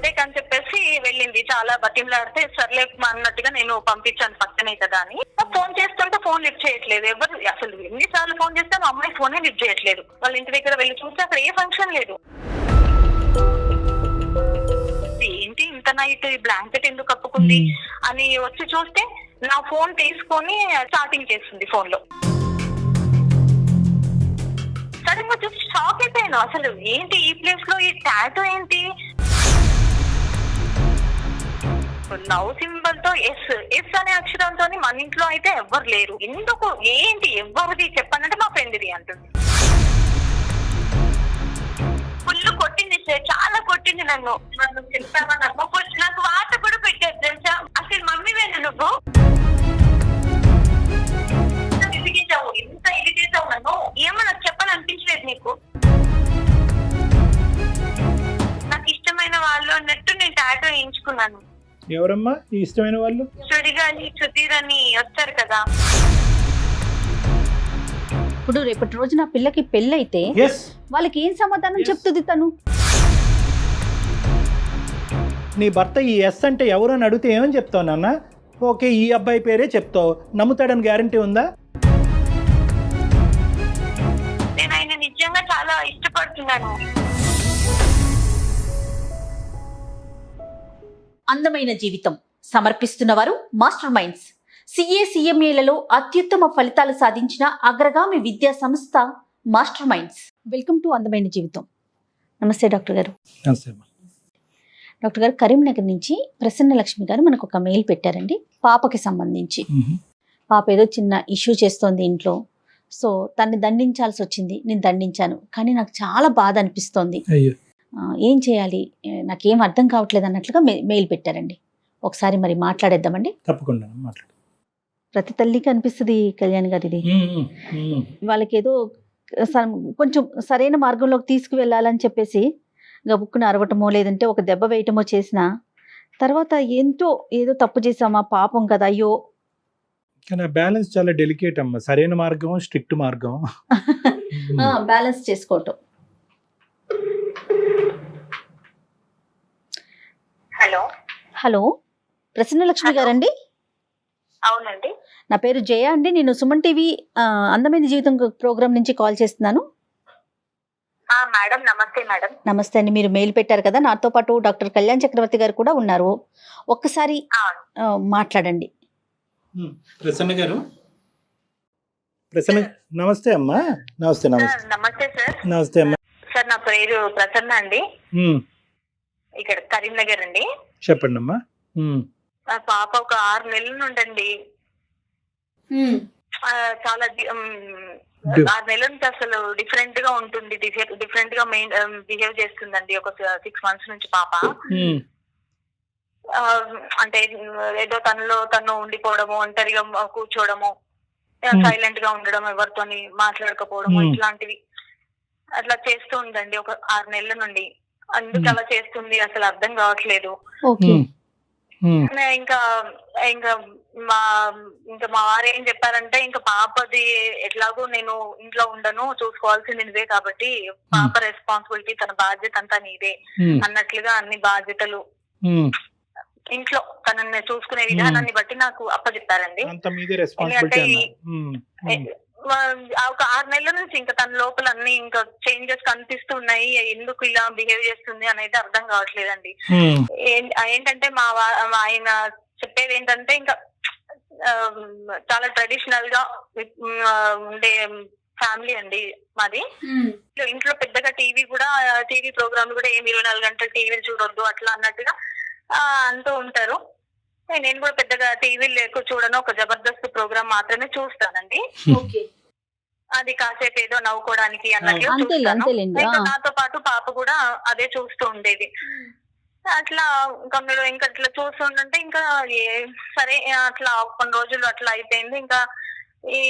బర్త్డేకి అని చెప్పేసి వెళ్ళింది. చాలా బతిమలాడితే సర్లే అన్నట్టుగా నేను పంపించాను పక్కనే కదా అని. ఫోన్ చేస్తుంటే ఫోన్ లిఫ్ట్ చేయట్లేదు. ఎవరు అసలు ఎన్నిసార్లు ఫోన్ చేస్తే మా అమ్మాయి ఫోనే లిఫ్ట్ చేయట్లేదు. వాళ్ళ ఇంటి దగ్గర వెళ్ళి చూస్తే అక్కడ ఏ ఫంక్షన్ లేదు. ఏంటి ఇంత నైట్ ఈ బ్లాంకెట్ ఎందుకు కప్పుకుంది అని వచ్చి చూస్తే నా ఫోన్ తీసుకొని చాటింగ్ చేస్తుంది ఫోన్ లో. సడన్ గా చూసి షాక్ అయిపోయాను. అసలు ఏంటి ఈ ప్లేస్ లో ఈ టాటూ ఏంటి? లవ్ సింబల్ తో ఎస్ ఎస్ అనే అక్షరంతో మన ఇంట్లో అయితే ఎవ్వరు లేరు. ఎందుకు ఏంటి ఎవరిది చెప్పానంటే మా ఫ్రెండ్ది అంటుంది. ఫుల్ కొట్టింది సార్, చాలా కొట్టింది నన్ను. చెప్పావా నాకు వాత కూడా పెట్టారు తెలుసా. అసలు మమ్మీ వేను నువ్వు ఇదిగించావు, ఎంత ఇది చేసావు నన్ను. ఏమో నాకు చెప్పాలనిపించలేదు నీకు. నాకు ఇష్టమైన వాళ్ళు అన్నట్టు నేను టాటూ వేయించుకున్నాను. ఎవరమ్మా ఈ ఇష్టమైన వాళ్ళు? సుడిగాలి సుధీర్ అని వచ్చారు కదా. ఇప్పుడు రేపటి రోజు నా పిల్లకి పెళ్ళైతే వాళ్ళకి ఏం సమాధానం చెప్తుంది తను? నీ భర్త ఈ ఎస్ అంటే ఎవరు అని అడిగితే ఏమని చెప్తావు నాన్న? ఓకే ఈ అబ్బాయి పేరే చెప్తావు, నమ్ముతాడని గ్యారంటీ ఉందా? నేను ఆయన నిజంగా చాలా ఇష్టపడుతున్నాను. అందమైన జీవితం సమర్పిస్తున్నవారు మాస్టర్ మైండ్స్. CA-CMAలలో అత్యుత్తమ ఫలితాలు సాధించిన అగ్రగామి విద్యా సంస్థ మాస్టర్ మైండ్స్. వెల్కమ్ టు అందమైన జీవితం. నమస్తే డాక్టర్ గారు. డాక్టర్ గారు, కరీంనగర్ నుంచి ప్రసన్న లక్ష్మి గారు మనకు ఒక మెయిల్ పెట్టారండి. పాపకి సంబంధించి పాప ఏదో చిన్న ఇష్యూ చేస్తోంది ఇంట్లో. సో తన్ని దండించాల్సి వచ్చింది. నేను దండించాను, కానీ నాకు చాలా బాధ అనిపిస్తోంది. ఏం చేయాలి, నాకేం అర్థం కావట్లేదు అన్నట్లుగా మెయిల్ పెట్టారండి. ఒకసారి మరి మాట్లాడేద్దామండి. తప్పకుండా మాట్లాడు. ప్రతి తల్లికి అనిపిస్తుంది కళ్యాణ్ గారు, ఇది వాళ్ళకి ఏదో కొంచెం సరైన మార్గంలోకి తీసుకువెళ్ళాలని చెప్పేసి గబుక్కున అరవటమో లేదంటే ఒక దెబ్బ వేయటమో చేసిన తర్వాత ఏంటో ఏదో తప్పు చేసామా పాపం కదా అయ్యో. కానీ బ్యాలెన్స్ చాలా డెలికేట్ అమ్మా. సరైన మార్గం, స్ట్రిక్ట్ మార్గం బ్యాలెన్స్ చేసుకోవటం. హలో హలో ప్రసన్న లక్ష్మి గారండి? అవునండి. నా పేరు జయ అండి. నేను సుమన్ టీవీ అందమైన జీవితం ప్రోగ్రామ్ నుంచి కాల్ చేస్తున్నాను. మేడం నమస్తే. మేడం నమస్తే అండి. మీరు మెయిల్ పెట్టారు కదా, నాతో పాటు డాక్టర్ కళ్యాణ్ చక్రవర్తి గారు కూడా ఉన్నారు. ఒక్కసారి మాట్లాడండి. ప్రసన్న గారు, ప్రసన్న నమస్తే అమ్మా. నమస్తే నమస్తే నమస్తే సార్. నమస్తే అమ్మా. సార్ నా పేరు ప్రసన్న అండి, ఇక్కడ కరీంనగర్ అండి. చెప్పండి అమ్మా. మా పాప ఒక 6 నెలల నుండండి చాలా 6 నెలల నుంచి అసలు డిఫరెంట్ గా ఉంటుంది, డిఫరెంట్ గా బిహేవ్ చేస్తుందండి. ఒక 6 months నుంచి పాప అంటే ఏదో తను ఉండిపోవడము, ఒంటరిగా కూర్చోవడము, సైలెంట్ గా ఉండడం, ఎవరితోని మాట్లాడకపోవడము, ఇట్లాంటివి అట్లా చేస్తూ ఉందండి ఒక 6 నెలల నుండి. అందుకు అలా చేస్తుంది, అసలు అర్థం కావట్లేదు. ఇంకా ఇంకా మా వారు ఏం చెప్పారంటే, ఇంకా పాపది ఎట్లాగో నేను ఇంట్లో ఉండను, చూసుకోవాల్సింది నువ్వే కాబట్టి పాప రెస్పాన్సిబిలిటీ, తన బాధ్యత అంతా నీదే అన్నట్లుగా అన్ని బాధ్యతలు ఇంట్లో తనని చూసుకునే విధానాన్ని బట్టి నాకు అప్పచెప్పారండి. ఎందుకంటే ఒక 6 నెలల నుంచి ఇంకా తన లోపల అన్ని ఇంకా చేంజెస్ కనిపిస్తున్నాయి. ఎందుకు ఇలా బిహేవ్ చేస్తుంది అనేది అర్థం కావట్లేదండి. ఏంటంటే ఆయన చెప్పేది ఏంటంటే, ఇంకా చాలా ట్రెడిషనల్ గా ఉండే ఫ్యామిలీ అండి మాది. ఇంట్లో పెద్దగా టీవీ ప్రోగ్రామ్ కూడా ఏమి 24 గంటలు టీవీలు చూడొద్దు అట్లా అన్నట్టుగా అంటూ ఉంటారు. నేను కూడా పెద్దగా టీవీలు చూడను, ఒక జబర్దస్త్ ప్రోగ్రామ్ మాత్రమే చూస్తానండి. అది కాసేపు ఏదో నవ్వుకోవడానికి అన్నట్లు చూస్తాను. నాతో పాటు పాప కూడా అదే చూస్తూ ఉండేది. అట్లా ఇంకా అట్లా చూస్తుంటే ఇంకా సరే అట్లా కొన్ని రోజులు అట్లా అయిపోయింది. ఇంకా ఈ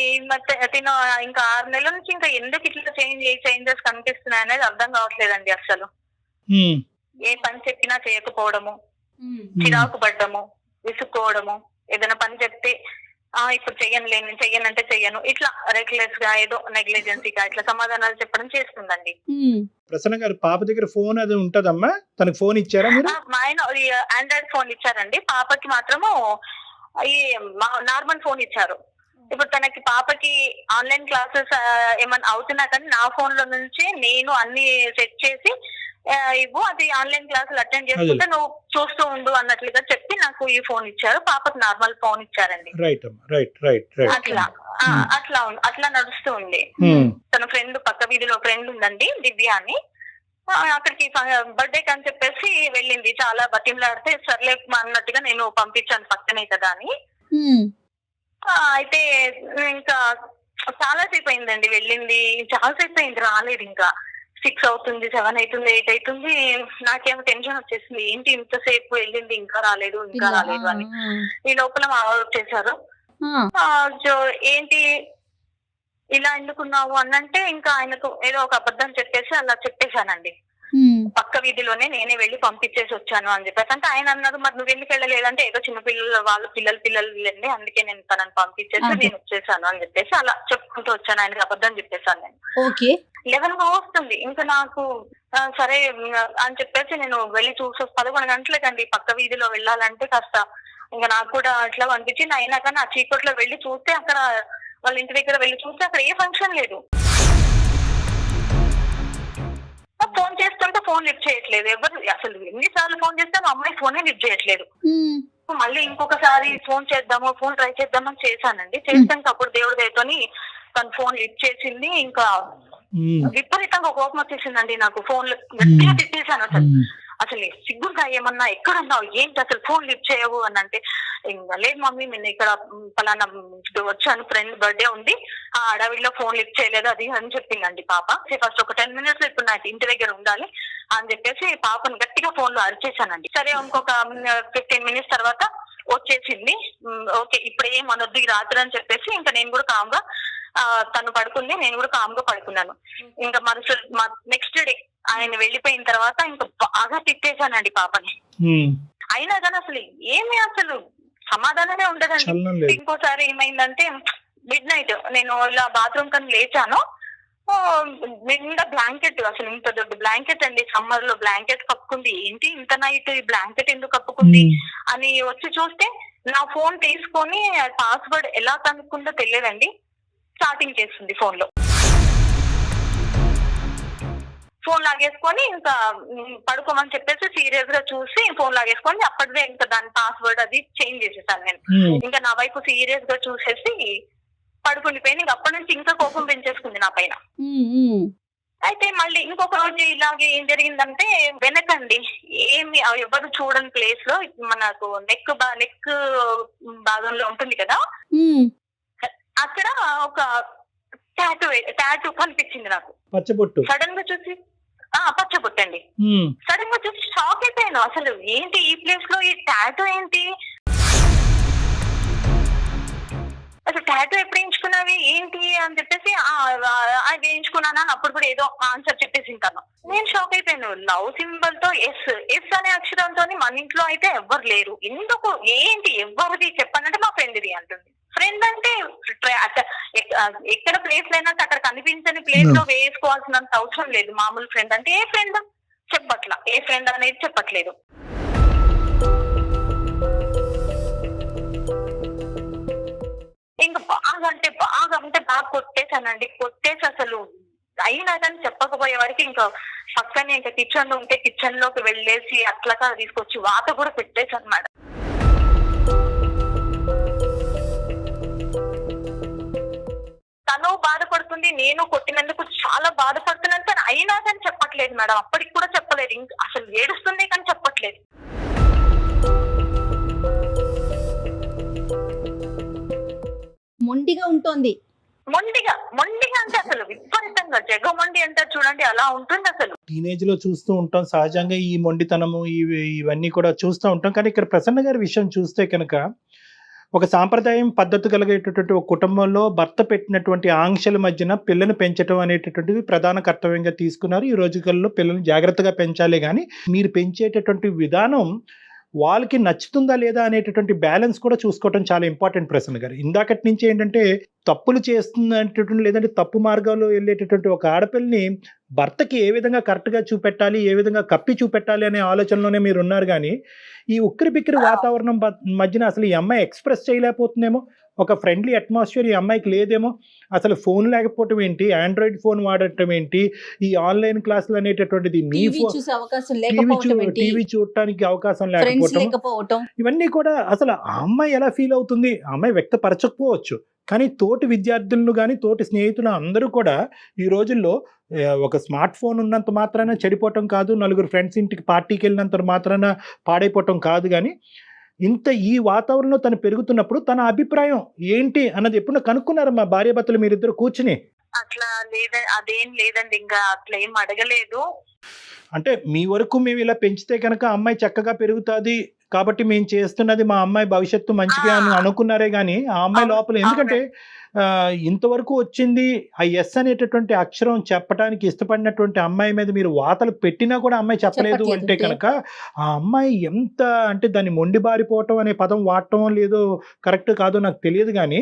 తిన ఇంకా 6 నెలల నుంచి ఇంకా ఎందుకు ఇట్లా చేంజెస్ కనిపిస్తున్నాయి అనేది అర్థం కావట్లేదండి. అసలు ఏ పని చెప్పినా చేయకపోవడము, చిరాకు పడ్డము, విసుక్కోవడము, ఏదైనా పని చెప్తే ఇప్పుడు చెయ్యనులే, నేను చెయ్యనంటే చెయ్యను, ఇట్లా రెక్లెస్ గా ఏదో నెగ్లిజెన్సీగా ఇట్లా సమాధానాలు చెప్పడం చేస్తుందండి. ప్రసన్న గారు పాప దగ్గర ఫోన్ అది ఉంటదమ్మా, తనకు ఫోన్ ఇచ్చారా మీరు? మా ఆయన ఆండ్రాయిడ్ ఫోన్ ఇచ్చారండి, పాపకి మాత్రము ఈ నార్మల్ ఫోన్ ఇచ్చారు. ఇప్పుడు పాపకి ఆన్లైన్ క్లాసెస్ ఏమన్నా అవుతున్నా కానీ నా ఫోన్ లో నుంచి నేను అన్ని సెట్ చేసి ఇవ్వు, అది ఆన్లైన్ క్లాసులు అటెండ్ చేసుకుంటే నువ్వు చూస్తూ ఉండు అన్నట్లుగా చెప్పి నాకు ఈ ఫోన్ ఇచ్చారు, పాపకి నార్మల్ ఫోన్ ఇచ్చారండి. అట్లా నడుస్తూ ఉంది. తన ఫ్రెండ్ పక్క వీధిలో ఫ్రెండ్ ఉందండి దివ్య అని, అక్కడికి బర్త్డే అని చెప్పేసి వెళ్ళింది. చాలా బతిమలాడితే సర్లే అన్నట్టుగా నేను పంపించాను పక్కనే కదా అని. అయితే ఇంకా చాలా సేపు అయిందండి వెళ్ళింది, చాలా సేపు అయింది రాలేదు. ఇంకా 6 అవుతుంది, 7 అవుతుంది, 8 అవుతుంది. నాకేమో టెన్షన్ వచ్చేసింది, ఏంటి ఇంతసేపు వెళ్ళింది ఇంకా రాలేదు అని. ఈ లోపల మా వాళ్ళు వచ్చేసారు. ఏంటి ఇలా ఎందుకున్నావు అన్నంటే ఇంకా ఆయనకు ఏదో ఒక అబద్ధం చెప్పేసి అలా చెప్పేశానండి. పక్క వీధిలోనే నేనే వెళ్ళి పంపించేసి వచ్చాను అని చెప్పేసి. అంటే ఆయన అన్నారు, మరి నువ్వు ఎందుకు వెళ్ళలేదంటే ఏదో చిన్న వాళ్ళ పిల్లలు వెళ్ళండి, అందుకే నేను తనని పంపించేసి నేను వచ్చేసాను అని చెప్పేసి అలా చెప్పుకుంటూ వచ్చాను. ఆయనకి అబద్ధం చెప్పేసాను నేను. 11 వస్తుంది ఇంకా నాకు. సరే అని చెప్పేసి నేను వెళ్ళి చూసి 11 గంటలకండి పక్క వీధిలో వెళ్ళాలంటే కాస్త ఇంకా నాకు కూడా అట్లా అనిపించింది. అయినా కానీ ఆ చీకట్లో వెళ్ళి చూస్తే అక్కడ వాళ్ళ ఇంటి దగ్గర వెళ్ళి చూస్తే అక్కడ ఏ ఫంక్షన్ లేదు. ఫోన్ చేస్తుంటే ఫోన్ లిఫ్ట్ చేయట్లేదు ఎవరు. అసలు ఎన్నిసార్లు ఫోన్ చేస్తాను, అమ్మాయి ఫోనే లిఫ్ట్ చేయట్లేదు. మళ్ళీ ఇంకొకసారి ఫోన్ ట్రై చేద్దామని చేశానండి. చేస్తాను అప్పుడు దేవుడి దయతోని తను ఫోన్ లిఫ్ట్ చేసింది. ఇంకా విపరీతంగా కోపం వచ్చేసిందండి నాకు. ఫోన్ గట్టిగా తిట్టేశాను. అసలు సిగ్గుగా ఏమన్నా ఎక్కడున్నావు, ఏంటి అసలు ఫోన్ లిఫ్ట్ చేయవు అని అంటే, ఇంకా లేదు మమ్మీ నేను ఇక్కడ పలానా వచ్చాను, ఫ్రెండ్ బర్త్డే ఉంది, ఆ అడవిలో ఫోన్ లిఫ్ట్ చేయలేదు అది అని చెప్పిందండి పాప. ఫస్ట్ ఒక 10 minutes ఇప్పుడు నాకు ఇంటి దగ్గర ఉండాలి అని చెప్పేసి పాపను గట్టిగా ఫోన్ లో అరిచేశానండి. సరే ఇంకొక 15 minutes తర్వాత వచ్చేసింది. ఓకే ఇప్పుడు ఏం అనొద్దు ఈ రాత్రి అని చెప్పేసి ఇంకా నేను కూడా కామ్గా తను పడుకుంది, నేను కూడా కామ్గా పడుకున్నాను. ఇంకా నెక్స్ట్ డే ఆయన వెళ్ళిపోయిన తర్వాత ఇంకా బాగా తిట్టేశానండి పాపని. అయినా కానీ అసలు సమాధానమే ఉండదండి. ఇంకోసారి ఏమైందంటే మిడ్-నైట్ నేను ఇలా బాత్రూమ్ కని లేచాను, నిండా బ్లాంకెట్, అసలు ఇంత దొడ్డ బ్లాంకెట్ అండి, సమ్మర్ లో బ్లాంకెట్ కప్పుకుంది. ఏంటి ఇంత నైట్ ఈ బ్లాంకెట్ ఎందుకు కప్పుకుంది అని వచ్చి చూస్తే నా ఫోన్ తీసుకొని పాస్వర్డ్ ఎలా కనుక్కుందో తెలియదండి, చాటింగ్ చేస్తుంది ఫోన్ లో. ఫోన్ లాగేసుకొని ఇంకా పడుకోమని చెప్పేసి సీరియస్ గా చూసి ఫోన్ లాగేసుకొని అప్పటిదే ఇంకా దాని పాస్వర్డ్ అది చేంజ్ చేసేసాను నేను. ఇంకా నా వైపు సీరియస్ గా చూసేసి పడుకుండిపోయింది. ఇంకా అప్పటి నుంచి ఇంకా కోపం పెంచేసుకుంది నా పైన. అయితే మళ్ళీ ఇంకొక రోజు ఇలాగే ఏం జరిగిందంటే, వెనకండి ఏమి ఎవరు చూడని ప్లేస్ లో మనకు నెక్ భాగంలో ఉంటుంది కదా, అక్కడ ఒక టాటూ కనిపించింది నాకు. పచ్చబొట్టు సడన్ గా చూసి పచ్చబొట్టు అండి. సడన్ గా చూసి షాక్ అయిపోయాను. అసలు ఏంటి ఈ ప్లేస్ లో ఈ టాటూ ఏంటి, అసలు టాటూ ఎప్పుడు వేయించుకున్నావి ఏంటి అని చెప్పేసి అది వేయించుకున్నాను అని అప్పుడు కూడా ఏదో ఆన్సర్ చెప్పేసి ఉంటాను. నేను షాక్ అయిపోయాను. లవ్ సింబల్ తో ఎస్ అనే అక్షరంతో మన ఇంట్లో అయితే ఎవ్వరు లేరు, ఎందుకు ఏంటి ఎవరిది చెప్పానంటే మా ఫ్రెండ్ది అంటుంది. ఫ్రెండ్ అంటే ఎక్కడ ప్లేస్ అయినా అక్కడ కనిపించని ప్లేస్ లో వేసుకోవాల్సినంత అవసరం లేదు. మామూలు ఫ్రెండ్ అంటే ఏ ఫ్రెండ్ చెప్పట్లా, ఏ ఫ్రెండ్ అనేది చెప్పట్లేదు. ఇంకా బాగా కొట్టేశానండి. కొట్టేసి అసలు అయినా కానీ చెప్పకపోయే వరకు ఇంకా పక్కనే ఇంకా కిచెన్ లో ఉంటే కిచెన్ లోకి వెళ్ళేసి అట్లగా తీసుకొచ్చి వాత కూడా పెట్టేశాను మేడం. తను బాధపడుతుంది, నేను కొట్టినందుకు చాలా బాధపడుతున్నాను కానీ అయినా కానీ చెప్పట్లేదు మేడం. అప్పటికి కూడా చెప్పలేదు, అసలు ఏడుస్తుంది కానీ చెప్పట్లేదు. మొండిగా ఉంటుంది. మొండిగా అంటే అసలు విపరీతంగా జగమొండి అంటారు చూడండి, అలా ఉంటుంది. అసలు టీనేజ్ లో చూస్తూ ఉంటాం సహజంగా ఈ మొండితనము ఇవన్నీ కూడా చూస్తూ ఉంటాం. కానీ ఇక్కడ ప్రసన్న గారి విషయం చూస్తే కనుక ఒక సాంప్రదాయం పద్ధతి కలిగేటటువంటి ఒక కుటుంబంలో భర్త పెట్టినటువంటి ఆంక్షల మధ్యన పిల్లని పెంచడం అనేటటువంటిది ప్రధాన కర్తవ్యంగా తీసుకున్నారు. ఈ రోజుల్లో పిల్లల్ని జాగ్రత్తగా పెంచాలి, కానీ మీరు పెంచేటటువంటి విధానం వాళ్ళకి నచ్చుతుందా లేదా అనేటటువంటి బ్యాలెన్స్ కూడా చూసుకోవటం చాలా ఇంపార్టెంట్ ప్రసన్న గారు. ఇందాకటి నుంచి ఏంటంటే తప్పులు చేస్తున్నటువంటి లేదంటే తప్పు మార్గంలో వెళ్ళేటటువంటి ఒక ఆడపిల్లని భర్తకి ఏ విధంగా కరెక్ట్గా చూపెట్టాలి, ఏ విధంగా కప్పి చూపెట్టాలి అనే ఆలోచనలోనే మీరు ఉన్నారు. కానీ ఈ ఉక్కిరి బిక్కిరి వాతావరణం మధ్యన అసలు ఈ అమ్మాయి ఎక్స్ప్రెస్ చేయలేకపోతుందేమో, ఒక ఫ్రెండ్లీ అట్మాస్ఫియర్ ఈ అమ్మాయికి లేదేమో, అసలు ఫోన్ లేకపోవటం ఏంటి, ఆండ్రాయిడ్ ఫోన్ వాడటం ఏంటి, ఈ ఆన్లైన్ క్లాసులు అనేటటువంటిది మీ టీవీ చూడటానికి అవకాశం లేకపోవటం, ఇవన్నీ కూడా అసలు ఆ అమ్మాయి ఎలా ఫీల్ అవుతుంది, ఆ అమ్మాయి వ్యక్తపరచకపోవచ్చు. కానీ తోటి విద్యార్థులను కానీ తోటి స్నేహితులు అందరూ కూడా ఈ రోజుల్లో ఒక స్మార్ట్ ఫోన్ ఉన్నంత మాత్రాన చెడిపోవటం కాదు, నలుగురు ఫ్రెండ్స్ ఇంటికి పార్టీకి వెళ్ళినంత మాత్రాన పాడైపోవటం కాదు. కానీ ఇంత ఈ వాతావరణంలో తను పెరుగుతున్నప్పుడు తన అభిప్రాయం ఏంటి అన్నది ఎప్పుడు కనుక్కున్నారు మా భార్యాభర్తలు మీరిద్దరు కూర్చుని? అట్లా అదేం లేదండి, ఇంకా అట్లా ఏం అడగలేదు. అంటే మీ వరకు మేము ఇలా పెంచితే కనుక అమ్మాయి చక్కగా పెరుగుతుంది కాబట్టి మేము చేస్తున్నది మా అమ్మాయి భవిష్యత్తు మంచిగా అని అనుకున్నారే కానీ ఆ అమ్మాయి లోపల ఎందుకంటే ఇంతవరకు వచ్చింది ఆ ఎస్ అనేటటువంటి అక్షరం చెప్పడానికి ఇష్టపడినటువంటి అమ్మాయి మీద మీరు వాతలు పెట్టినా కూడా అమ్మాయి చెప్పలేదు అంటే కనుక ఆ అమ్మాయి ఎంత అంటే దాన్ని మొండిబారిపోవటం అనే పదం వాడటం లేదో కరెక్ట్ కాదో నాకు తెలియదు. కానీ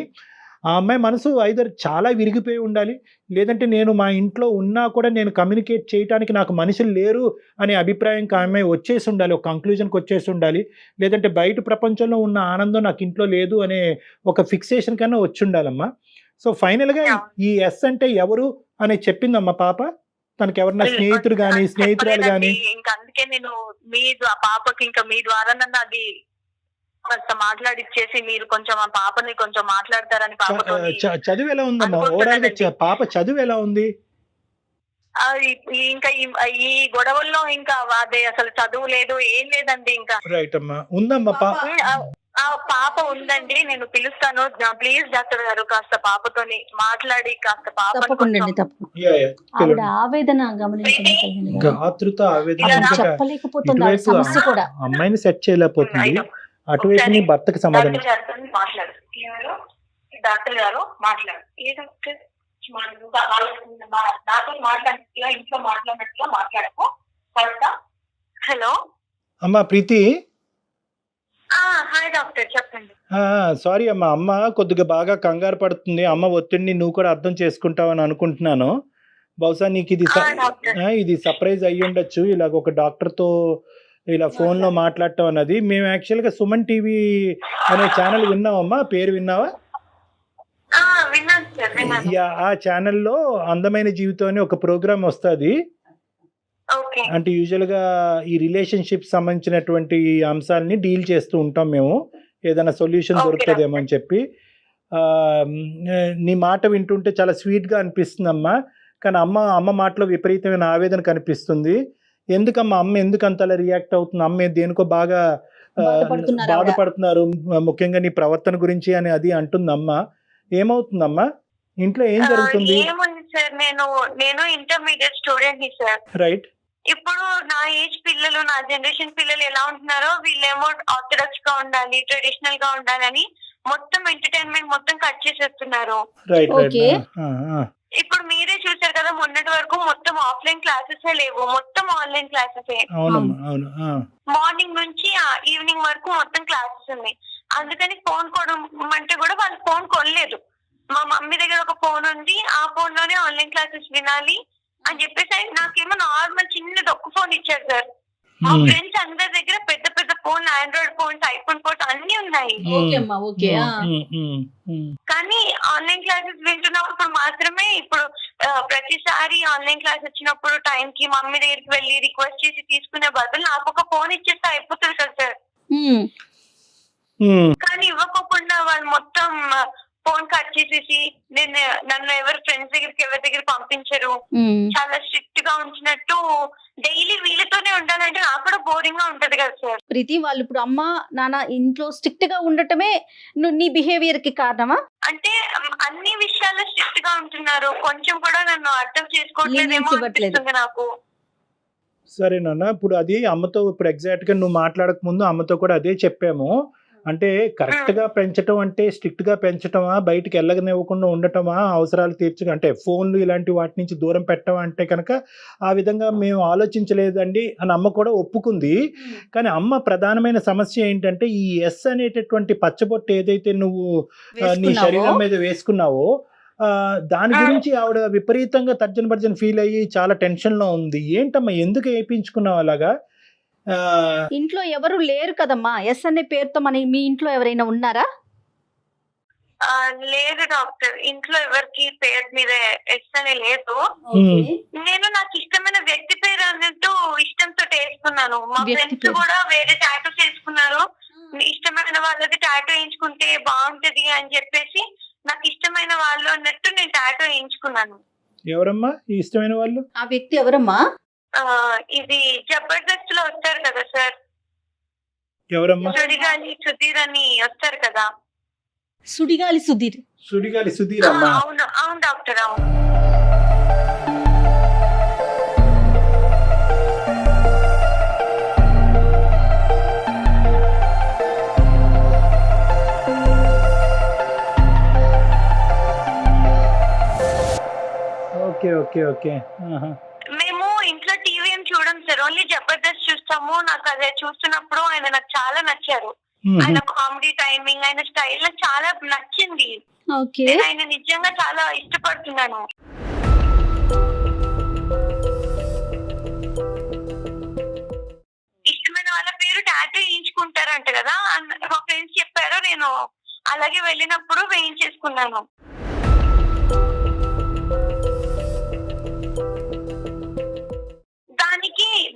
ఆ అమ్మాయి మనసు ఐదర్ చాలా విరిగిపోయి ఉండాలి, లేదంటే నేను మా ఇంట్లో ఉన్నా కూడా నేను కమ్యూనికేట్ చేయడానికి నాకు మనుషులు లేరు అనే అభిప్రాయంకి ఆ అమ్మాయి వచ్చేసి ఉండాలి, ఒక కంక్లూజన్కి వచ్చేసి ఉండాలి, లేదంటే బయట ప్రపంచంలో ఉన్న ఆనందం నాకు ఇంట్లో లేదు అనే ఒక ఫిక్సేషన్ కన్నా వచ్చి ఉండాలమ్మా. సో ఫైనల్గా ఈ ఎస్ అంటే ఎవరు అని చెప్పిందమ్మా పాప? తనకి ఎవరన్నా స్నేహితుడు కానీ స్నేహితురాలు కానీ? ఇంకా అందుకే నేను మీ పాపకి ఇంకా మీ ద్వారా నన్ను అది కొంత మాట్లాడిచ్చేసి మీరు కొంచెం ఆ పాపని కొంచెం మాట్లాడతారని. పాపతో చదువు ఎలా ఉందమ్మా ఓవరాల్ గా? పాప చదువు ఎలా ఉంది? ఇంకా ఈ గొడవల్లో ఇంకా అదే అసలు చదువు లేదు, ఏం లేదండి. ఇంకా రైట్ అమ్మా, ఉందమ్మా పాప ఉందండి, నేను పిలుస్తాను. ప్లీజ్ డాక్టర్ గారు కాస్త పాపతోని మాట్లాడి కాస్త అమ్మాయిని సెట్ చేయలేకపోతుంది, అటువైపు నీ భర్తకి సమాధానం. డాక్టర్ గారు మాట్లాడు, ఏ డాక్టర్ నాతో మాట్లాడినట్టుగా ఇంట్లో మాట్లాడినట్టుగా మాట్లాడకు. హలో అమ్మా ప్రీతి. హాయ్ డాక్టర్, చెప్పండి. సారీ అమ్మా, అమ్మ కొద్దిగా బాగా కంగారు పడుతుంది, అమ్మ ఒత్తిడిని నువ్వు కూడా అర్థం చేసుకుంటావని అనుకుంటున్నాను. బహుశా నీకు ఇది సర్ప్రైజ్ అయ్యి ఉండొచ్చు, ఇలాగ ఒక డాక్టర్తో ఇలా ఫోన్లో మాట్లాడటం అన్నది. మేము యాక్చువల్గా సుమన్ టీవీ అనే ఛానల్ విన్నామమ్మా, పేరు విన్నావా? ఆ ఛానల్లో అందమైన జీవితం అని ఒక ప్రోగ్రామ్ వస్తుంది. అంటే యూజువల్గా ఈ రిలేషన్షిప్ సంబంధించినటువంటి అంశాలని డీల్ చేస్తూ ఉంటాం మేము, ఏదైనా సొల్యూషన్ దొరుకుతుందేమో అని చెప్పి. నీ మాట వింటుంటే చాలా స్వీట్గా అనిపిస్తుందమ్మా, కానీ అమ్మ మాటలో విపరీతమైన ఆవేదన కనిపిస్తుంది. ఎందుకమ్మా అమ్మ ఎందుకు అంతలా రియాక్ట్ అవుతుంది? అమ్మ దేనికో బాగా బాధపడుతున్నారు, ముఖ్యంగా నీ ప్రవర్తన గురించి అని అది అంటుందమ్మా. ఏమవుతుందమ్మా ఇంట్లో, ఏం జరుగుతుంది? ఏముంది సార్, నేను ఇంటర్మీడియట్ స్టూడెంట్ సార్. రైట్. ఇప్పుడు నా ఏజ్ పిల్లలు, నా జనరేషన్ పిల్లలు ఎలా ఉంటున్నారో వీళ్ళేమో ఆర్థడాక్స్ గా ఉండాలి, ట్రెడిషనల్ గా ఉండాలని మొత్తం ఎంటర్టైన్మెంట్ మొత్తం కట్ చేసేస్తున్నారు. ఇప్పుడు మీరే చూసారు కదా, మొన్నటి వరకు మొత్తం ఆఫ్లైన్ క్లాసెస్ లేవు, మొత్తం ఆన్లైన్ క్లాసెస్. మార్నింగ్ నుంచి ఈవినింగ్ వరకు మొత్తం క్లాసెస్ ఉన్నాయి. అందుకని ఫోన్ కొనమంటే కూడా వాళ్ళు ఫోన్ కొనలేదు. మా మమ్మీ దగ్గర ఒక ఫోన్ ఉంది, ఆ ఫోన్ లోనే ఆన్లైన్ క్లాసెస్ వినాలి అని చెప్పేసి నాకేమో నార్మల్ చిన్నది ఒక్క ఫోన్ ఇచ్చారు సార్. మా ఫ్రెండ్స్ అందరి దగ్గర పెద్ద పెద్ద phone, Android phones, iPhone phones అన్ని ఉన్నాయి. కానీ ఆన్లైన్ క్లాసెస్ వింటున్నప్పుడు మాత్రమే, ఇప్పుడు ప్రతిసారి ఆన్లైన్ క్లాస్ వచ్చినప్పుడు టైం కి మమ్మీ దగ్గరికి వెళ్ళి రిక్వెస్ట్ చేసి తీసుకునే బదులు నాకు ఒక ఫోన్ ఇచ్చేస్తే అయిపోతుంది కదా సార్. కానీ ఇవ్వకోకుండా వాళ్ళు మొత్తం ఫోన్ కట్ చేసేసి నన్ను ఎవరు ఫ్రెండ్స్ దగ్గరికి ఎవరి దగ్గర పంపించరు, చాలా స్ట్రిక్ట్ గా ఉంచినట్టు. డైలీ వీళ్ళతోనే ఉండాలంటే నాకు కూడా బోరింగ్ గా ఉంటది కదా సార్. ప్రీతి, వాళ్ళు ఇప్పుడు అమ్మ నాన్న ఇంట్లో స్ట్రిక్ట్ గా ఉండటమే నీ బిహేవియర్ కి కారణమా? అంటే అన్ని విషయాల్లో స్ట్రిక్ట్ గా ఉంటున్నారు, కొంచెం కూడా నన్ను అర్థం చేసుకోవట్లేదేమో అనిపిస్తుంది నాకు. సరే నాన్న, ఇప్పుడు అది అమ్మతో ఇప్పుడు ఎగ్జాక్ట్ గా నువ్వు మాట్లాడక ముందు అమ్మతో కూడా అదే చెప్పాము. అంటే కరెక్ట్ గా పెంచటం అంటే స్ట్రిక్ట్ గా పెంచటమా, బయటికి వెళ్ళగనివ్వకుండా ఉండటమా, అవసరాలు తీర్చగా అంటే ఫోన్లు ఇలాంటి వాటి నుంచి దూరం పెట్టడం అంటే కనుక ఆ విధంగా మేము ఆలోచించలేదండి అని అమ్మ కూడా ఒప్పుకుంది. కానీ అమ్మ ప్రధానమైన సమస్య ఏంటంటే ఈ ఎస్ అనేటటువంటి పచ్చబొట్టు ఏదైతే నువ్వు నీ శరీరం మీద వేసుకున్నావో దాని గురించి ఆవిడ విపరీతంగా తర్జన భర్జన ఫీల్ అయ్యి చాలా టెన్షన్ లో ఉంది. ఏంటమ్మా ఎందుకు వేయించుకున్నావు అలాగా? ఇంట్లో ఎవరు లేరు కదమ్మా ఎస్ అనే పేరుతో. మన మీ ఇంట్లో ఎవరైనా ఉన్నారా? లేదు డాక్టర్, ఇంట్లో ఎవరికి పేరు మీద ఎస్ అనే లేదు. నేను నాకు ఇష్టమైన వ్యక్తి పేరు అన్నట్టు ఇష్టంతో వేసుకున్నాను. మా ఫ్రెండ్స్ కూడా వేరే టాటూ చేసుకున్నారు. ఇష్టమైన వాళ్ళది టాటూ వేయించుకుంటే బాగుంటది అని చెప్పేసి నాకు ఇష్టమైన వాళ్ళు అన్నట్టు నేను టాటూ వేయించుకున్నాను. ఎవరమ్మా ఈ ఇష్టమైన వాళ్ళు? ఆ వ్యక్తి ఎవరమ్మా? ఇది జబర్దస్త్ లో వస్తారు కదా సార్, ఎవరమ్మా? సుడిగాలి సుధీర్ అని వస్తారు కదా. సుడిగాలి సుధీర్? సుడిగాలి సుధీర్ అమ్మా. అవును అవును డాక్టర్, అవును. Okay okay okay. మేము ఇంట్లో టీవీ ఏం చూడం సార్, ఓన్లీ జబర్దస్త్ చూస్తాము. నాకు అదే చూస్తున్నప్పుడు ఆయన నాకు చాలా నచ్చారు. ఆయన కామెడీ టైమింగ్, ఆయన స్టైల్ నాకు చాలా నచ్చింది. నేను ఆయన నిజంగా చాలా ఇష్టపడుతున్నాను. ఇష్టమైన వాళ్ళ పేరు టాటూ వేయించుకుంటారంట కదా, మా ఫ్రెండ్స్ చెప్పారు. నేను అలాగే వెళ్ళినప్పుడు వేయించేసుకున్నాను.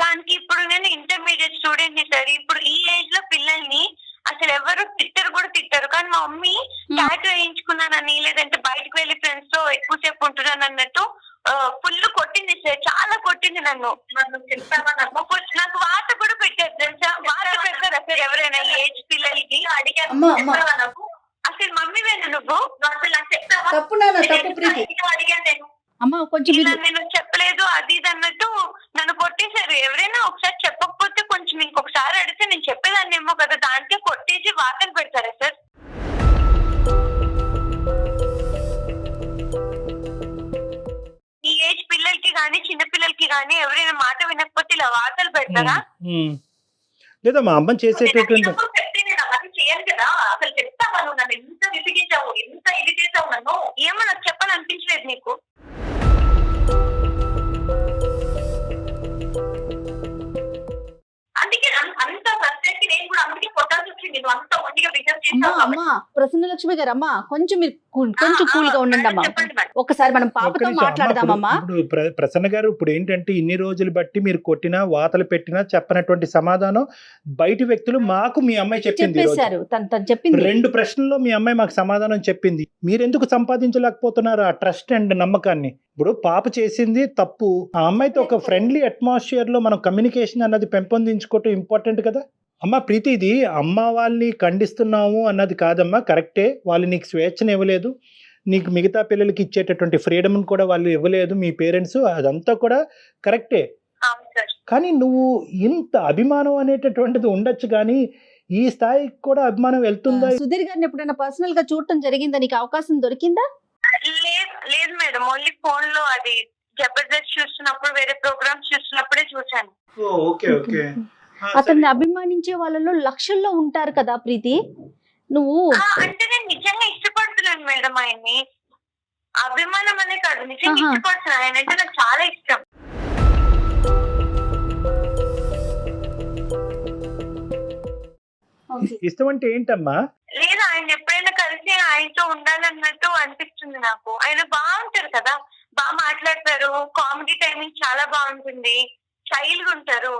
దానికి ఇప్పుడు నేను ఇంటర్మీడియట్ స్టూడెంట్ ని సార్. ఇప్పుడు ఈ ఏజ్ లో పిల్లల్ని అసలు ఎవరు తిట్టరు. కానీ మా మమ్మీ టాటూ వేయించుకున్నానని, లేదంటే బయటకు వెళ్ళి ఫ్రెండ్స్ తో ఎక్కువసేపు ఉంటున్నాను అన్నట్టు ఫుల్ కొట్టింది సార్, చాలా కొట్టింది నన్ను. నాకు వాత కూడా పెట్టారు తెలుసా? వాత పెడతారా సార్ ఎవరైనా ఏజ్ పిల్లలకి? అడిగాను అసలు మమ్మీ వేను నువ్వు అసలు నాకు చెప్తావా అడిగాను నేను. నేను చెప్పలేదు అది ఇది అన్నట్టు నన్ను కొట్టేశారు. ఎవరైనా ఒకసారి చెప్పకపోతే కొంచెం ఇంకొకసారి అడిగితే నేను చెప్పేదాన్ని ఏమో కదా, దానికే కొట్టేసి వార్తలు పెడతారా సార్? ఈ ఏజ్ పిల్లలకి గానీ చిన్న పిల్లలకి గానీ ఎవరైనా మాట వినకపోతే ఇలా వార్తలు పెడతారా? లేదా మా అమ్మ చేసేటటువంటి చెప్తే నేను అవన్నీ చేయను కదా. అసలు చెప్తావా నువ్వు? నన్ను ఎంత విసిగించావు, ఎంత ఇది చేసావు నన్ను. ఏమో నాకు చెప్పాలనిపించలేదు నీకు? అందుకే అంత సబ్జెక్ట్ నేను కూడా అందుకే కొట్టాల్సి వచ్చింది. నువ్వు అంత ఒంటిగా బిహేవ్ చేసావు. అమ్మా ప్రసన్నలక్ష్మి గారు, అమ్మా కొంచెం మీరు కొంచెం కూల్ గా ఉండండి అమ్మా. ఒకసారి మనం పాపతో మాట్లాడదామమ్మా. ఇప్పుడు ప్రసన్న గారు, ఇప్పుడు ఏంటంటే ఇన్ని రోజులు బట్టి మీరు కొట్టినా వాతలు పెట్టినా చెప్పనటువంటి సమాధానం బయట వ్యక్తులు మాకు మీ అమ్మాయి చెప్పింది. చెప్పింది 2 ప్రశ్నల్లో మీ అమ్మాయి మాకు సమాధానం చెప్పింది. మీరెందుకు సంపాదించలేకపోతున్నారు ఆ ట్రస్ట్ అండ్ నమ్మకాన్ని? ఇప్పుడు పాప చేసింది తప్పు. ఆ అమ్మాయితో ఒక ఫ్రెండ్లీ అట్మాస్ఫియర్ లో మనం కమ్యూనికేషన్ అన్నది పెంపొందించుకోవటం ఇంపార్టెంట్ కదా. అమ్మ ప్రీతి, ఇది అమ్మ వాళ్ళని ఖండిస్తున్నాము అన్నది కాదమ్మా, కరెక్టే. వాళ్ళు నీకు స్వేచ్ఛను ఇవ్వలేదు, నీకు మిగతా పిల్లలకి ఇచ్చేటటువంటి ఫ్రీడమ్ కూడా వాళ్ళు ఇవ్వలేదు మీ పేరెంట్స్, అదంతా కూడా కరెక్టే. కానీ నువ్వు ఇంత అభిమానం అనేటటువంటిది ఉండొచ్చు, కానీ ఈ స్థాయికి కూడా అభిమానం వెళ్తుందా? సుధీర్ గారిని ఎప్పుడైనా పర్సనల్ గా చూడటం జరిగిందా? నీకు అవకాశం దొరికిందా? లేదు మేడం, ఓన్లీ ఫోన్ లో అది జబర్దస్త్ చూస్తున్నప్పుడు, వేరే ప్రోగ్రామ్స్ చూస్తున్నప్పుడే చూసాను. అతన్ని అభిమానించే వాళ్ళలో లక్షల్లో ఉంటారు కదా ప్రీతి. నువ్వు అంటే నేను నిజంగా ఇష్టపడుతున్నాను మేడం ఆయన్ని. అభిమానం అనే కాదు, నిజంగా ఇష్టపడుతున్నాను. ఆయన అంటే నాకు చాలా ఇష్టం. ఇష్టం అంటే ఏంటమ్మా? లేదు, ఆయన ఎప్పుడైనా కలిసి ఆయనతో ఉండాలన్నట్టు అనిపిస్తుంది నాకు. ఆయన బాగుంటారు కదా, బాగా మాట్లాడతారు, కామెడీ టైమింగ్ చాలా బాగుంటుంది, స్టైల్ గా ఉంటారు.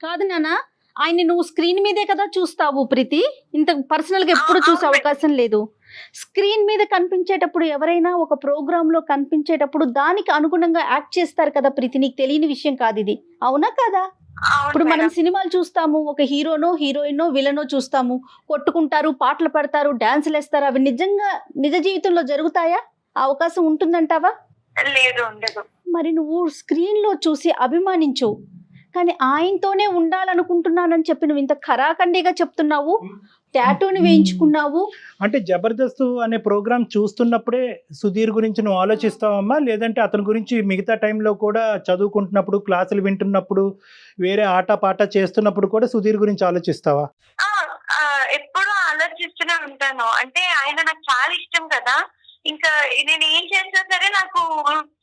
కాదు నాన్న, ఆయన్ని నువ్వు స్క్రీన్ మీదే కదా చూస్తావు ప్రీతి, ఇంత పర్సనల్ గా ఎప్పుడు చూసే అవకాశం లేదు. స్క్రీన్ మీద కనిపించేటప్పుడు, ఎవరైనా ఒక ప్రోగ్రామ్ లో కనిపించేటప్పుడు దానికి అనుగుణంగా యాక్ట్ చేస్తారు కదా ప్రీతి. నీకు తెలియని విషయం కాదు ఇది, అవునా కదా? ఇప్పుడు మనం సినిమాలు చూస్తాము, ఒక హీరోనో హీరోయినో విలనో చూస్తాము, కొట్టుకుంటారు, పాటలు పడతారు, డాన్సులు వేస్తారు. అవి నిజంగా నిజ జీవితంలో జరుగుతాయా? అవకాశం ఉంటుందంటావా? లేదు, ఉండదు. మరి నువ్వు స్క్రీన్ లో చూసి అభిమానించు, కానీ ఆయనతోనే ఉండాలనుకుంటున్నానని చెప్పి నువ్వు ఇంత ఖరాఖండిగా చెప్తున్నావు. టాటూని వేయించుకున్నావు. అంటే జబర్దస్త్ అనే ప్రోగ్రామ్ చూస్తున్నప్పుడే సుధీర్ గురించి నువ్వు ఆలోచిస్తావమ్మా, లేదంటే అతని గురించి మిగతా టైంలో కూడా చదువుకుంటున్నప్పుడు, క్లాసులు వింటున్నప్పుడు, వేరే ఆట పాట చేస్తున్నప్పుడు కూడా సుధీర్ గురించి ఆలోచిస్తావా? ఎప్పుడు ఆలోచిస్తూనే ఉంటాను. అంటే ఆయన నాకు చాలా ఇష్టం కదా, ఇంకా నేను ఏం చేసినా సరే నాకు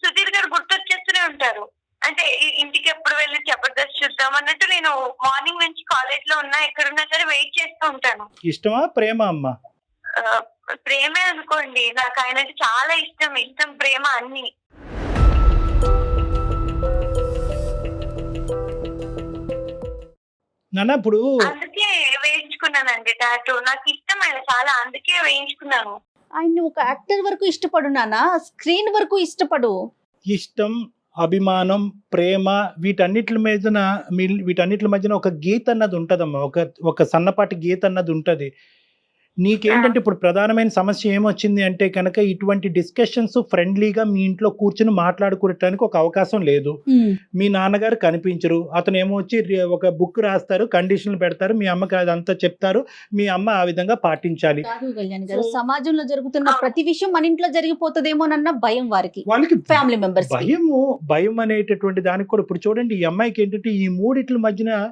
సుధీర్ గారు గుర్తొచ్చేస్తూనే ఉంటారు. అంటే ఇంటికి ఎప్పుడు వెళ్ళి జబర్దస్త్ చూద్దాం అన్నట్టు నేను మార్నింగ్ నుంచి కాలేజ్ లో ఉన్నా, ఎక్కడున్నా సరే వెయిట్ చేస్తూ ఉంటాను. ఇష్టమా ప్రేమ అమ్మా? ప్రేమే అనుకోండి, నాకు ఆయన అంటే చాలా ఇష్టం ప్రేమ అన్ని. నాన్న ఇప్పుడు అందుకే వేయించుకున్నానండి టాటూ. నాకు ఇష్టం ఆయన చాలా, అందుకే వేయించుకున్నాను. ఆయన ఒక యాక్టర్ వరకు ఇష్టపడు నాన్న, స్క్రీన్ వరకు ఇష్టపడు. ఇష్టం, అభిమానం, ప్రేమ వీటన్నిటి మధ్యన ఒక గీత అన్నది ఉంటదమ్మా, ఒక సన్నపాటి గీత అన్నది ఉంటది. నీకేంటంటే ఇప్పుడు ప్రధానమైన సమస్య ఏమొచ్చింది అంటే కనుక ఇటువంటి డిస్కషన్స్ ఫ్రెండ్లీగా మీ ఇంట్లో కూర్చుని మాట్లాడుకోవటానికి ఒక అవకాశం లేదు. మీ నాన్నగారు కనిపించరు, అతను ఏమో వచ్చి ఒక బుక్ రాస్తారు, కండిషన్లు పెడతారు, మీ అమ్మకి అదంతా చెప్తారు, మీ అమ్మ ఆ విధంగా పాటించాలి. సమాజంలో జరుగుతున్న ప్రతి విషయం మన ఇంట్లో జరిగిపోతుందేమోనన్న భయం వాళ్ళకి ఫ్యామిలీ మెంబర్స్. భయం అనేటటువంటి దానికి కూడా ఇప్పుడు చూడండి, ఈ అమ్మాయికి ఏంటంటే ఈ మూడిట్ల మధ్యన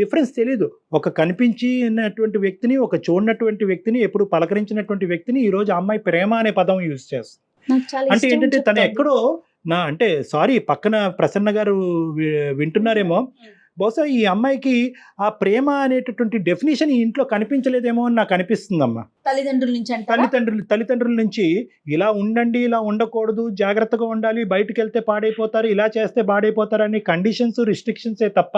డిఫరెన్స్ తెలియదు. ఒక కనిపించినటువంటి వ్యక్తిని, ఒక చూడనటువంటి వ్యక్తిని, ఎప్పుడు పలకరించినటువంటి వ్యక్తిని ఈ రోజు అమ్మాయి ప్రేమ అనే పదం యూజ్ చేస్తుంది. అంటే ఏంటంటే తను ఎక్కడో సారీ పక్కన ప్రసన్న గారు వింటున్నారేమో, బహుశా ఈ అమ్మాయికి ఆ ప్రేమ అనేటటువంటి డెఫినేషన్ ఈ ఇంట్లో కనిపించలేదేమో అని నాకు అనిపిస్తుందమ్మా. తల్లిదండ్రుల నుంచి ఇలా ఉండండి, ఇలా ఉండకూడదు, జాగ్రత్తగా ఉండాలి, బయటకు వెళ్తే పాడైపోతారు, ఇలా చేస్తే పాడైపోతారు అనే కండిషన్స్, రిస్ట్రిక్షన్సే తప్ప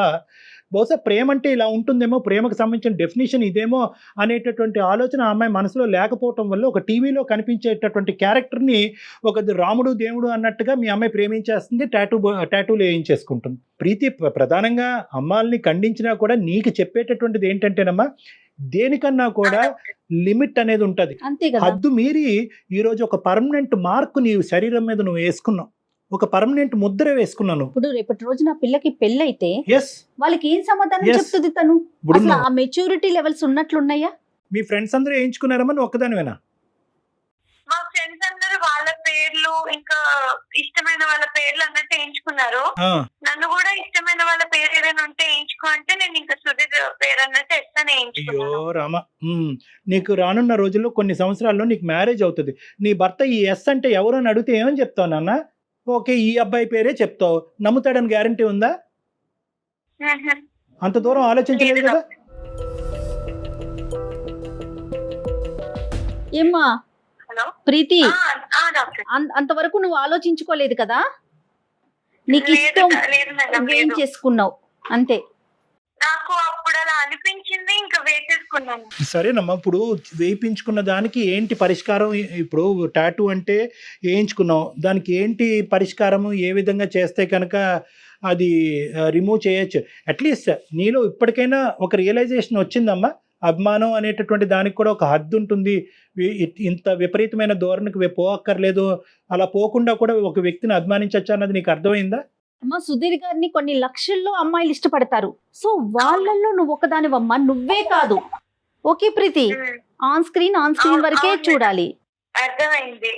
బహుశా ప్రేమ అంటే ఇలా ఉంటుందేమో, ప్రేమకు సంబంధించిన డెఫినేషన్ ఇదేమో అనేటటువంటి ఆలోచన ఆ అమ్మాయి మనసులో లేకపోవటం వల్ల ఒక టీవీలో కనిపించేటటువంటి క్యారెక్టర్ని ఒక రాముడు దేవుడు అన్నట్టుగా మీ అమ్మాయి ప్రేమించేస్తుంది, టాటూలు వేయించేసుకుంటుంది. ప్రీతి ప్రధానంగా అమ్మాయిల్ని ఖండించినా కూడా నీకు చెప్పేటటువంటిది ఏంటంటేనమ్మా, దేనికన్నా కూడా లిమిట్ అనేది ఉంటది. హద్దు మీరి ఈరోజు ఒక పర్మనెంట్ మార్క్ నీ శరీరం మీద నువ్వు వేసుకున్నావు, ఒక పర్మనెంట్ ముద్ర వేసుకున్నాను. ఇప్పుడు రేపటి రోజు నా పిల్లకి పెళ్ళైతే వాళ్ళకి ఏం సమాధానం చెప్తుంది తను? అసలు ఆ మెచ్యూరిటీ లెవెల్స్ ఉన్నట్లున్నాయా? మీ ఫ్రెండ్స్ అందరూ వేయించుకున్నారమ్మా, నువ్వు ఒక్కదానివేనా? మా ఫ్రెండ్స్ అందరూ వాళ్ళ పేర్లు, ఇంకా ఇష్టమైన వాళ్ళ పేర్లు అన్నట్టు వేయించుకున్నారు. నన్ను కూడా ఇష్టమైన వాళ్ళ పేరు ఏదైనా ఉంటే వేయించుకో అంటే నేను ఇంకా సుధీర్ పేరు అన్నట్టు ఎస్తానే వేయించుకున్నాను. అయ్యో రామ, నీకు రానున్న రోజుల్లో కొన్ని సంవత్సరాల్లో నీకు మ్యారేజ్ అవుతుంది. నీ భర్త ఈ ఎస్ అంటే ఎవరు అని అడిగితే ఏమని చెప్తావు నాన్న? ఓకే ఈ అబ్బాయి పేరే చెప్తావు, నమ్ముతాడని గ్యారంటీ ఉందా? అంత దూరం ఆలోచించలేదు కదా. ఏమ్మా ప్రీతి, అంతవరకు నువ్వు ఆలోచించుకోలేదు కదా, నీకు ఇష్టం ఏం చేసుకున్నావు అంతే. నాకు అప్పుడు అలా అనిపించింది, ఇంకా వేసేసుకున్నాను. సరేనమ్మా, ఇప్పుడు వేయించుకున్న దానికి ఏంటి పరిష్కారం? ఇప్పుడు టాటూ అంటే వేయించుకున్నావు, దానికి ఏంటి పరిష్కారము? ఏ విధంగా చేస్తే కనుక అది రిమూవ్ చేయొచ్చు? అట్లీస్ట్ నీలో ఇప్పటికైనా ఒక రియలైజేషన్ వచ్చిందమ్మా, అభిమానం అనేటటువంటి దానికి కూడా ఒక హద్దు ఉంటుంది, ఇంత విపరీతమైన ధోరణికి పోక్కర్లేదు, అలా పోకుండా కూడా ఒక వ్యక్తిని అభిమానించవచ్చు అన్నది నీకు అర్థమైందా? అమ్మ సుధీర్ గారిని కొన్ని లక్షల్లో అమ్మాయిలు ఇష్టపడతారు, సో వాళ్ళల్లో నువ్వు ఒకదానివమ్మా, నువ్వే కాదు. ఓకే ప్రీతి, ఆన్ స్క్రీన్ వరకే చూడాలి. అర్థమైంది.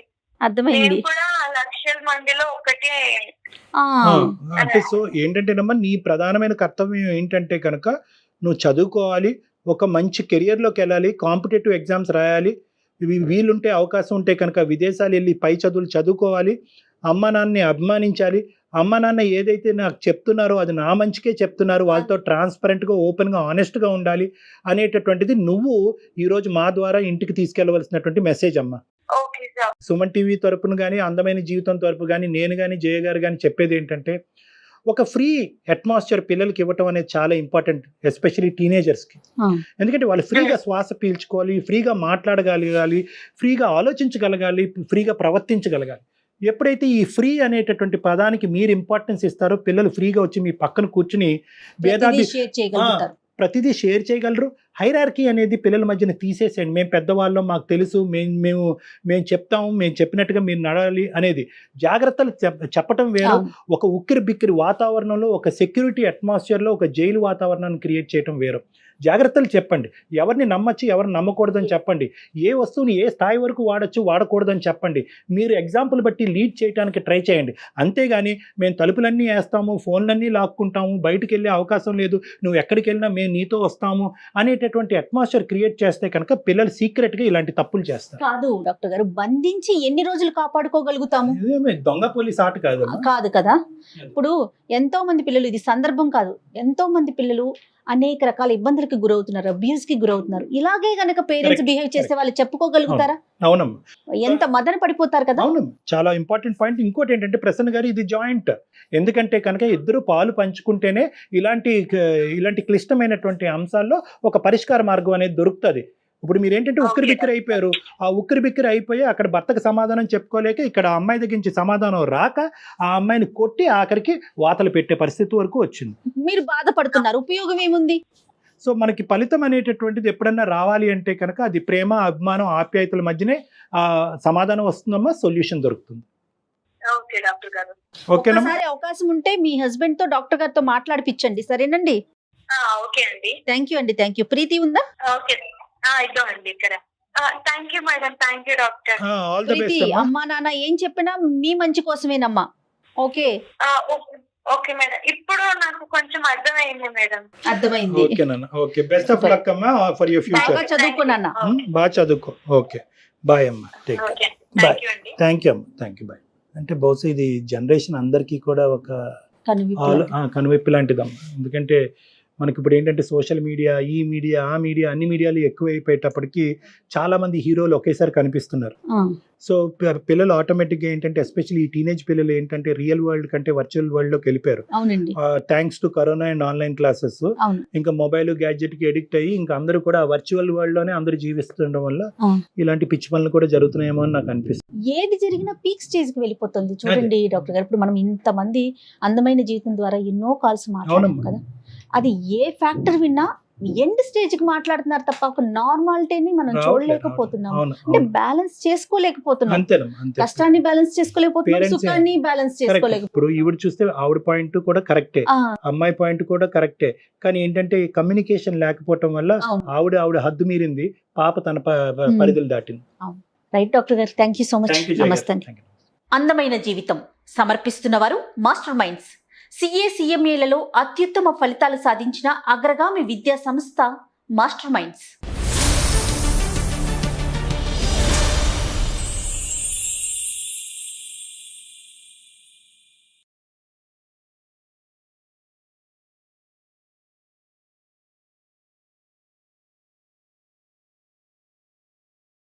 లక్షల మందిలో ఒకటే. అంటే సో ఏంటంటేనమ్మా, నీ ప్రధానమైన కర్తవ్యం ఏంటంటే కనుక నువ్వు చదువుకోవాలి, ఒక మంచి కెరియర్లోకి వెళ్ళాలి, కాంపిటేటివ్ ఎగ్జామ్స్ రాయాలి, వీలుంటే అవకాశం ఉంటే కనుక విదేశాలు వెళ్ళి పై చదువులు చదువుకోవాలి, అమ్మ నాన్నని అభిమానించాలి, అమ్మ నాన్న ఏదైతే నాకు చెప్తున్నారో అది నా మంచికే చెప్తున్నారు, వాళ్ళతో ట్రాన్స్పరెంట్గా, ఓపెన్గా, ఆనెస్ట్గా ఉండాలి అనేటటువంటిది నువ్వు ఈరోజు మా ద్వారా ఇంటికి తీసుకెళ్లవలసినటువంటి మెసేజ్ అమ్మ. సుమన్ టీవీ తరపున కానీ, అందమైన జీవితం తరపు కానీ, నేను కానీ, జయ గారు కానీ చెప్పేది ఏంటంటే, ఒక ఫ్రీ అట్మాస్ఫియర్ పిల్లలకి ఇవ్వటం అనేది చాలా ఇంపార్టెంట్, ఎస్పెషల్లీ టీనేజర్స్కి. ఎందుకంటే వాళ్ళు ఫ్రీగా శ్వాస పీల్చుకోవాలి, ఫ్రీగా మాట్లాడగలగాలి, ఫ్రీగా ఆలోచించగలగాలి, ఫ్రీగా ప్రవర్తించగలగాలి. ఎప్పుడైతే ఈ ఫ్రీ అనేటటువంటి పదానికి మీరు ఇంపార్టెన్స్ ఇస్తారో, పిల్లలు ఫ్రీగా వచ్చి మీ పక్కన కూర్చుని ప్రతిదీ షేర్ చేయగలరు. హైరార్కీ అనేది పిల్లల మధ్యన తీసేసేయండి. మేము పెద్దవాళ్ళం, మాకు తెలుసు, మేము చెప్తాము, మేము చెప్పినట్టుగా మీరు నడాలి అనేది జాగ్రత్తలు చెప్పటం వేరు. ఒక ఉక్కిరి బిక్కిరి వాతావరణంలో, ఒక సెక్యూరిటీ అట్మాస్ఫియర్లో ఒక జైలు వాతావరణాన్ని క్రియేట్ చేయటం వేరు. జాగ్రత్తలు చెప్పండి. ఎవరిని నమ్మచ్చు, ఎవరిని నమ్మకూడదని చెప్పండి. ఏ వస్తువుని ఏ స్థాయి వరకు వాడచ్చు, వాడకూడదని చెప్పండి. మీరు ఎగ్జాంపుల్ బట్టి లీడ్ చేయడానికి ట్రై చేయండి. అంతేగాని మేము తలుపులన్నీ వేస్తాము, ఫోన్లన్నీ లాక్కుంటాము, బయటికి వెళ్ళే అవకాశం లేదు, నువ్వు ఎక్కడికి వెళ్ళినా మేము నీతో వస్తాము అనేటటువంటి అట్మాస్ఫియర్ క్రియేట్ చేస్తే కనుక పిల్లలు సీక్రెట్గా ఇలాంటి తప్పులు చేస్తారు. కాదు డాక్టర్ గారు, బంధించి ఎన్ని రోజులు కాపాడుకోగలుగుతాము? ఇదేమే దొంగ పోలీస్ ఆట కాదు. కాదు కదా. ఇప్పుడు ఎంతో మంది పిల్లలు, ఇది సందర్భం కాదు, ఎంతో మంది పిల్లలు అనేక రకాల ఇబ్బందులకు గురవుతున్నారు, అబ్యూస్ కి గురవుతున్నారు. ఇలాగే గనక పేరెంట్స్ బిహేవ్ చేస్తే వాళ్ళు చెప్పుకోగలుగుతారా? అవునమ్మా, ఎంత మదన పడిపోతారు కదా. అవును, చాలా ఇంపార్టెంట్ పాయింట్. ఇంకోటి ఏంటంటే ప్రసన్న గారు, ఇది జాయింట్. ఎందుకంటే కనుక ఇద్దరు పాలు పంచుకుంటేనే ఇలాంటి క్లిష్టమైనటువంటి అంశాల్లో ఒక పరిష్కార మార్గం అనేది దొరుకుతుంది. ఇప్పుడు మీరు ఏంటంటే ఉక్కిరి బిక్కిరి అయిపోయారు. ఆ ఉక్కిరి బిక్కిరి అయిపోయి అక్కడ భర్తకు సమాధానం చెప్పుకోలేక ఇక్కడ అమ్మాయి దగ్గర నుంచి సమాధానం రాక ఆ అమ్మాయిని కొట్టి ఆఖరికి వాతలు పెట్టే పరిస్థితి వరకు వచ్చింది. మీరు బాధపడుతున్నారు, ఉపయోగం ఏముంది? సో మనకి ఫలితం అనేటటువంటిది ఎప్పుడన్నా రావాలి అంటే కనుక అది ప్రేమ, అభిమానం, ఆప్యాయతల మధ్యనే ఆ సమాధానం వస్తుందమ్మా, సొల్యూషన్ దొరుకుతుంది. ఓకేనా? ఒకసారి అవకాశం ఉంటే మీ హస్బెండ్ తో డాక్టర్ గారితో మాట్లాడిపించండి, సరేనండి? ఓకే అండి. థ్యాంక్ యూ అండి, థ్యాంక్ యూ. ప్రీతి ఉందా? ఓకే, ఇద్దామండి ఇక్కడ. Thank you madam, thank you doctor. All the Preethi, best. అమ్మా నాన్న ఏం చెప్పినా మీ మంచి కోసమేనమ్మా. ఓకే ఓకే మేడం, ఇప్పుడు నాకు కొంచెం అర్థమైంది మేడం. అర్థమైంది. ఓకే నాన్న, ఓకే. బెస్ట్ ఆఫ్ లక్ అమ్మా ఫర్ యువర్ ఫ్యూచర్. బాగా చదువుకున్నా. బాగా చదువుకో. ఓకే, బాయ్ అమ్మా, take okay, bye. Thank you అండి. థ్యాంక్ యూ అమ్మా, థ్యాంక్ యూ, బాయ్. అంటే బహుశా ఇది జనరేషన్ అందరికీ కూడా ఒక కనువిప్పు లాంటిదమ్మా. ఎందుకంటే మనకి ఇప్పుడు ఏంటంటే సోషల్ మీడియా, ఈ మీడియా, ఆ మీడియా, అన్ని మీడియాలు ఎక్కువైపోయేటప్పటికి చాలా మంది హీరోలు ఒకేసారి కనిపిస్తున్నారు. సో పిల్లలు ఆటోమేటిక్గా ఏంటంటే ఎస్పెషల్లీ ఈ టీనేజ్ పిల్లలు ఏంటంటే రియల్ వరల్డ్ కంటే వర్చువల్ వరల్డ్ లోకి వెళ్ళిపోయారు. Thanks to corona and online classes. ఇంకా మొబైల్ గ్యాడ్జెట్ కి ఎడిక్ట్ అయ్యి ఇంకా అందరూ కూడా వర్చువల్ వరల్డ్ లోనే అందరూ జీవిస్తుండడం వల్ల ఇలాంటి పిచ్చి పనులు కూడా జరుగుతున్నాయేమో అని నాకు అనిపిస్తుంది. ఏది జరిగినా పీక్ స్టేజ్ కి వెళ్ళిపోతుంది. చూడండి డాక్టర్ గారు, ఇప్పుడు మనం ఇంతమంది అందమైన జీవితం ద్వారా ఎన్నో కాల్స్ మాట్లాడాం కదా, అది ఏ ఫ్యాక్టర్ విన్నా ఎండ్ స్టేజ్ కి మాట్లాడుతున్నారు తప్ప ఒక నార్మాలిటీని మనం చూడలేకపోతున్నాం. అంటే బ్యాలెన్స్ చేసుకోలేకపోతున్నాం. కష్టాన్ని బ్యాలెన్స్ చేసుకోలేకపోతున్నాం, సుఖాన్ని బ్యాలెన్స్ చేసుకోలేకపోతున్నాం. ఇప్పుడు ఈవిడ చూస్తే ఆవిడ పాయింట్ కూడా కరెక్టే, అమ్మాయి పాయింట్ కూడా కరెక్టే. కానీ ఏంటంటే కమ్యూనికేషన్ లేకపోవటం వల్ల ఆవిడ హద్దు మీరింది, పాప తన పరిధులు దాటింది. రైట్ డాక్టర్ గారు, థ్యాంక్ యూ సో మచ్. నమస్తే. అందమైన జీవితం సమర్పిస్తున్నవారు మాస్టర్ మైండ్స్. CA CMAలలో అత్యుత్తమ ఫలితాలు సాధించిన అగ్రగామి విద్యా సంస్థ మాస్టర్ మైండ్స్.